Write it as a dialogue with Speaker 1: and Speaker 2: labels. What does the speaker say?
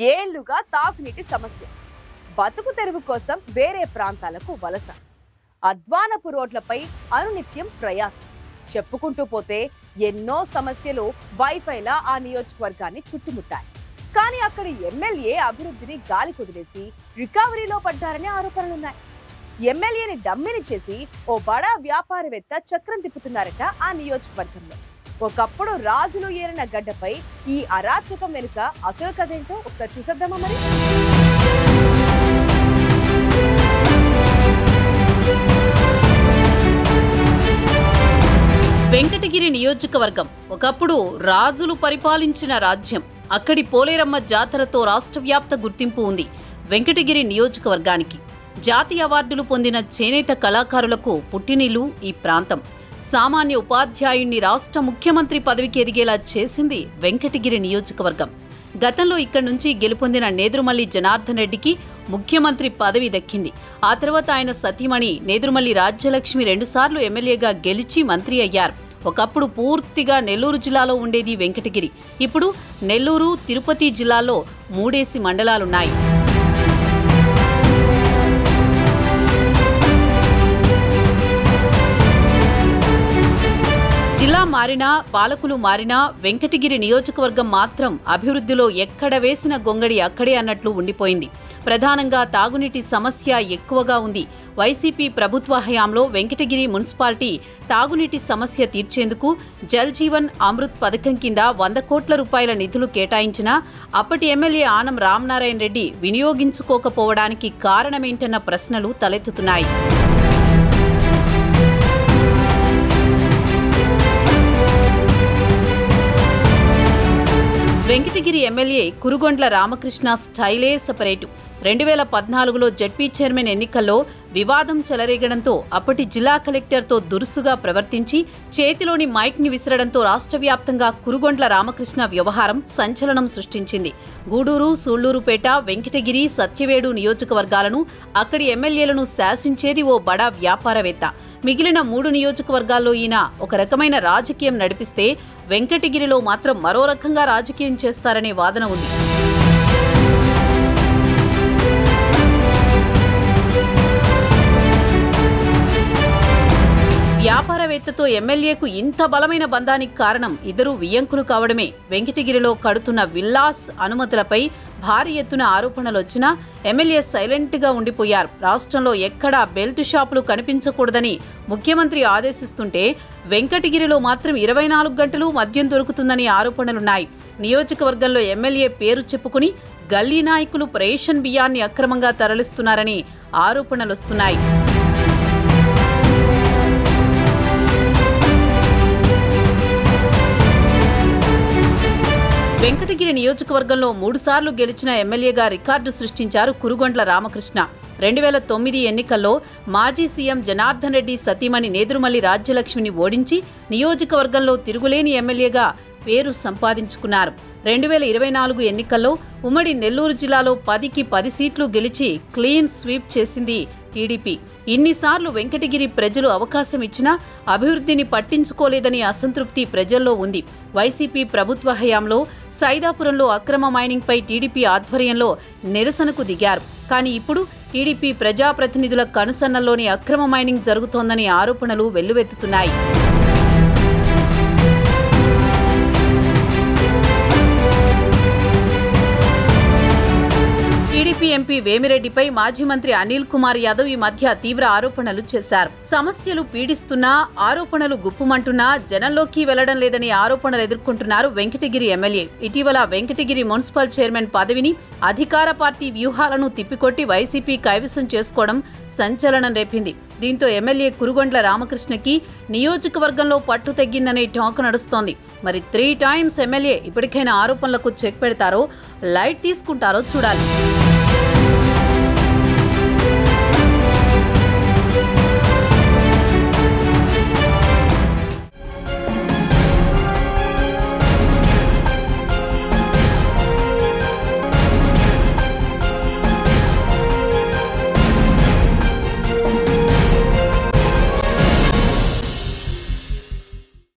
Speaker 1: ఏళ్లుగా తాగునీటి సమస్య. బతుకు తెరువు కోసం వేరే ప్రాంతాలకు వలస. అద్వానపు రోడ్లపై అనునిత్యం ప్రయాసం. చెప్పుకుంటూ పోతే ఎన్నో సమస్యలు వైఫైలా ఆ నియోజకవర్గాన్ని చుట్టుముట్టాయి. కానీ అక్కడి ఎమ్మెల్యే అభివృద్ధిని గాలి కుదిలేసి రికవరీలో పడ్డారనే ఆరోపణలున్నాయి. ఎమ్మెల్యేని డమ్మిని చేసి ఓ బడా వ్యాపారవేత్త చక్రం తిప్పుతున్నారట ఆ నియోజకవర్గంలో. ఒకప్పుడు రాజులు ఏరిన గడ్డపై ఈ అరాచకం వెనుక అసలు కథేంటో ఒకసారి చూసేద్దామా మరి.
Speaker 2: వెంకటగిరి నియోజకవర్గం ఒకప్పుడు రాజులు పరిపాలించిన రాజ్యం. అక్కడి పోలేరమ్మ జాతరతో రాష్ట్ర వ్యాప్త గుర్తింపు ఉంది వెంకటగిరి నియోజకవర్గానికి. జాతీయ అవార్డులు పొందిన చేనేత కళాకారులకు పుట్టినిల్లు ఈ ప్రాంతం. సామాన్య ఉపాధ్యాయుణ్ణి రాష్ట్ర ముఖ్యమంత్రి పదవికి ఎదిగేలా చేసింది వెంకటగిరి నియోజకవర్గం. గతంలో ఇక్కడి నుంచి గెలుపొందిన నేదురుమల్లి జనార్దన్ రెడ్డికి ముఖ్యమంత్రి పదవి దక్కింది. ఆ తర్వాత ఆయన సతీమణి నేదురుమల్లి రాజ్యలక్ష్మి 2 సార్లు ఎమ్మెల్యేగా గెలిచి మంత్రి అయ్యారు. ఒకప్పుడు పూర్తిగా నెల్లూరు జిల్లాలో ఉండేది వెంకటగిరి. ఇప్పుడు నెల్లూరు, తిరుపతి జిల్లాల్లో 3 మండలాలున్నాయి. జిల్లా మారినా, పాలకులు మారినా వెంకటగిరి నియోజకవర్గం మాత్రం అభివృద్ధిలో ఎక్కడ వేసిన గొంగడి అక్కడే అన్నట్లు ఉండిపోయింది. ప్రధానంగా తాగునీటి సమస్య ఎక్కువగా ఉంది. వైసీపీ ప్రభుత్వ హయాంలో వెంకటగిరి మున్సిపాలిటీ తాగునీటి సమస్య తీర్చేందుకు జల్ జీవన్ అమృత్ పథకం కింద 100 కోట్ల రూపాయల నిధులు కేటాయించినా అప్పటి ఎమ్మెల్యే ఆనం రామనారాయణ రెడ్డి వినియోగించుకోకపోవడానికి కారణమేంటన్న ప్రశ్నలు తలెత్తుతున్నాయి. వెంకటగిరి ఎమ్మెల్యే కురుగొండ్ల రామకృష్ణ స్టైలే సెపరేటు. 2014లో జడ్పీ చైర్మన్ ఎన్నికల్లో వివాదం చెలరేగడంతో అప్పటి జిల్లా కలెక్టర్తో దురుసుగా ప్రవర్తించి చేతిలోని మైక్ని విసరడంతో రాష్ట్ర వ్యాప్తంగా కురుగొండ్ల రామకృష్ణ వ్యవహారం సంచలనం సృష్టించింది. గూడూరు, సూళ్లూరుపేట, వెంకటగిరి, సత్యవేడు నియోజకవర్గాలను, అక్కడి ఎమ్మెల్యేలను శాసించేది ఓ బడా వ్యాపారవేత్త. మిగిలిన 3 నియోజకవర్గాల్లో ఈయన ఒక రకమైన రాజకీయం నడిపిస్తే వెంకటగిరిలో మాత్రం మరో రకంగా రాజకీయం చేస్తారనే వాదన ఉంది. వ్యాపారవేత్తతో ఎమ్మెల్యేకు ఇంత బలమైన బంధానికి కారణం ఇద్దరు వియ్యంకులు కావడమే. వెంకటగిరిలో కడుతున్న విల్లాస్ అనుమతులపై భారీ ఎత్తున ఆరోపణలొచ్చినా ఎమ్మెల్యే సైలెంట్గా ఉండిపోయారు. రాష్ట్రంలో ఎక్కడా బెల్ట్ షాపులు కనిపించకూడదని ముఖ్యమంత్రి ఆదేశిస్తుంటే వెంకటగిరిలో మాత్రం 24 గంటలు మద్యం దొరుకుతుందని ఆరోపణలున్నాయి. నియోజకవర్గంలో ఎమ్మెల్యే పేరు చెప్పుకుని గల్లీ నాయకులు రేషన్ బియ్యాన్ని అక్రమంగా తరలిస్తున్నారని ఆరోపణలొస్తున్నాయి. వెంకటగిరి నియోజకవర్గంలో 3 సార్లు గెలిచిన ఎమ్మెల్యేగా రికార్డు సృష్టించారు కురుగొండ్ల రామకృష్ణ. 2009 ఎన్నికల్లో మాజీ సీఎం జనార్దన్ రెడ్డి సతీమణి నేదురుమల్లి రాజ్యలక్ష్మిని ఓడించి నియోజకవర్గంలో తిరుగులేని ఎమ్మెల్యేగా పేరు సంపాదించుకున్నారు. 2024 ఎన్నికల్లో ఉమ్మడి నెల్లూరు జిల్లాలో 10కి 10 సీట్లు గెలిచి క్లీన్ స్వీప్ చేసింది టీడీపీ. ఇన్నిసార్లు వెంకటగిరి ప్రజలు అవకాశం ఇచ్చినా అభివృద్ధిని పట్టించుకోలేదని అసంతృప్తి ప్రజల్లో ఉంది. వైసీపీ ప్రభుత్వ హయాంలో సైదాపురంలో అక్రమ మైనింగ్పై టీడీపీ ఆధ్వర్యంలో నిరసనకు దిగారు. కానీ ఇప్పుడు టీడీపీ ప్రజాప్రతినిధుల కనుసన్నల్లోని అక్రమ మైనింగ్ జరుగుతోందని ఆరోపణలు వెల్లువెత్తుతున్నాయి. టీడీపీ ఎంపీ వేమిరెడ్డిపై మాజీ మంత్రి అనిల్ కుమార్ యాదవ్ ఈ మధ్య తీవ్ర ఆరోపణలు చేశారు. సమస్యలు పీడిస్తున్నా, ఆరోపణలు గుప్పుమంటున్నా జనంలోకి వెళ్లడం లేదని ఆరోపణలు ఎదుర్కొంటున్నారు వెంకటగిరి ఎమ్మెల్యే. ఇటీవల వెంకటగిరి మున్సిపల్ చైర్మన్ పదవిని అధికార పార్టీ వ్యూహాలను తిప్పికొట్టి వైసీపీ కైవసం చేసుకోవడం సంచలనం రేపింది. దీంతో ఎమ్మెల్యే కురుగొండ్ల రామకృష్ణకి నియోజకవర్గంలో పట్టు తగ్గిందనే టాక్ నడుస్తోంది. మరి 3 టైమ్స్ ఎమ్మెల్యే ఇప్పటికైనా ఆరోపణలకు చెక్ పెడతారో, లైట్ తీసుకుంటారో చూడాలి.